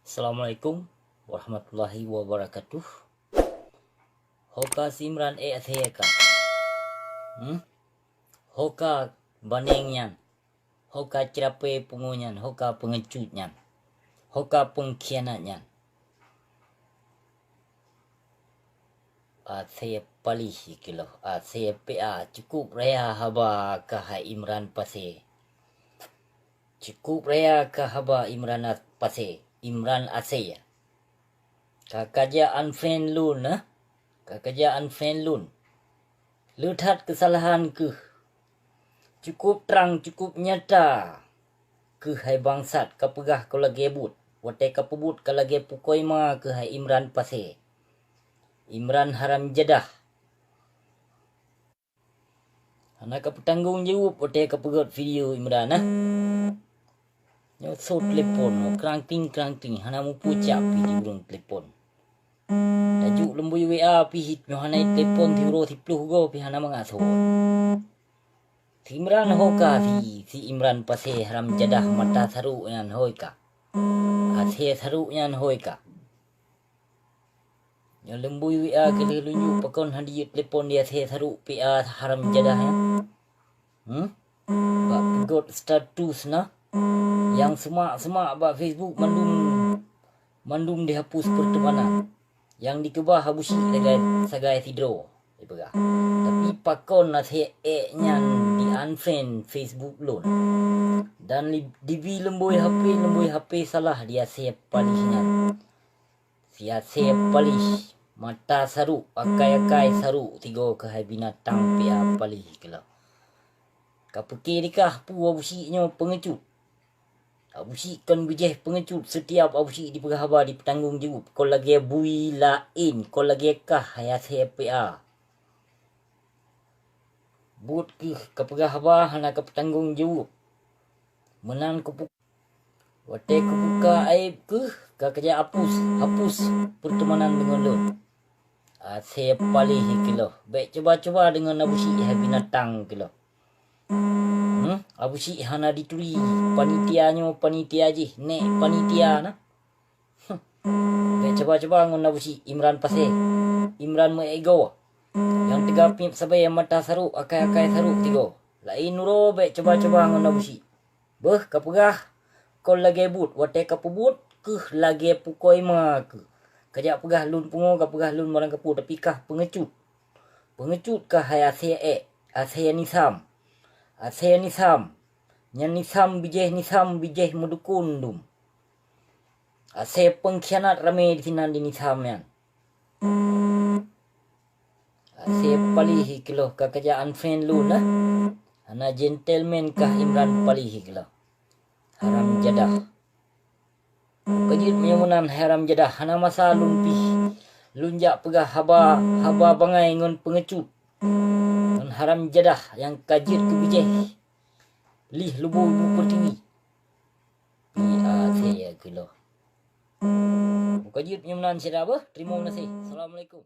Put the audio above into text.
Assalamualaikum warahmatullahi wabarakatuh. Hoka Simran atheka. Hoka banengnya. Hoka cerape pungunyan. Hoka pengecutnya. Hoka pengkhianatnya. Saya palih kilo. Saya PA cukup raya haba kahai Imran pase. Cukup raya kahaba Imran pase. Imran Asya. Kakaja unfriend lun nah. Kakaja unfriend lun. Lihat kesalahan ke. Cukup terang, cukup nyata. Ke hai bangsat kapegah ko lagi but. Wate kapebut ka lagi pukoi ma ke hai Imran pase. Imran haram jadah. Anak kapetanggung jawab wate kapegot video Imran nah. Nyo so telepon krangting hana mu pucap di urung telepon. Tajuk lembu WA pi hit nyo hana telepon tiuro tipluh go pi hana mangaso. Imran hoka si Imran pase haram jadah mata saru nyan hoika. Ase saru nyan hoika. Nyo lembu WA ke lunyu pakon hadi telepon dia se saru pi haram jadah ya. Ba pegot status na. Yang semak bak Facebook mandum dihapus pertemanan. Yang dikebah habusi sagai tidro. Tapi pakon na the nyan di unfriend Facebook lon. Dan di lemboi HP salah dia se palihnya. Sia se palih mata saru akai saru tigo ke hai binatang pia palih kela. Kapeke dikah pu habusinyo pengecut. Abusi kan bijeh pengecut setiap abusi di pegahaba di petanggung jawab. Kau lagi bui lain, kau lagi kah ya CPA. But ke pegahaba hana ke petanggung jawab. Menang ke wate ke buka aib ke kerja hapus pertemanan dengan lon. Saya palih kilo. Baik coba dengan abusi binatang kilo. Abusi hana dituri panitia je nek panitia na. Coba ngon abusi Imran pase. Imran me ego. Yang tegap sabai mata saru akai saru tigo. Lain nuro be coba ngon abusi. Beh kapegah kol lagi but wate kapubut ke lagi pukoi ma ke. Kajak pegah lun pungo kapegah lun marang kapu tapi kah pengecut. Pengecut kah hai ase nisam. Ase nisam. Nyan nisam bijeh mudukundum. Ase pengkhianat rame di sinan di nisam yan. Ase palih kilo kakajaan friend lu nah. Hana gentleman kah Imran palih kilo. Haram jadah. Kajit menyumunan haram jadah. Hana masa lumpi. Lunjak pegah haba bangai ngon pengecut. Ngon haram jadah yang kajit kebijeh. Lih lubu pertiwi. Saya kilo. Buka jut menyumunan siapa? Terima kasih. Assalamualaikum.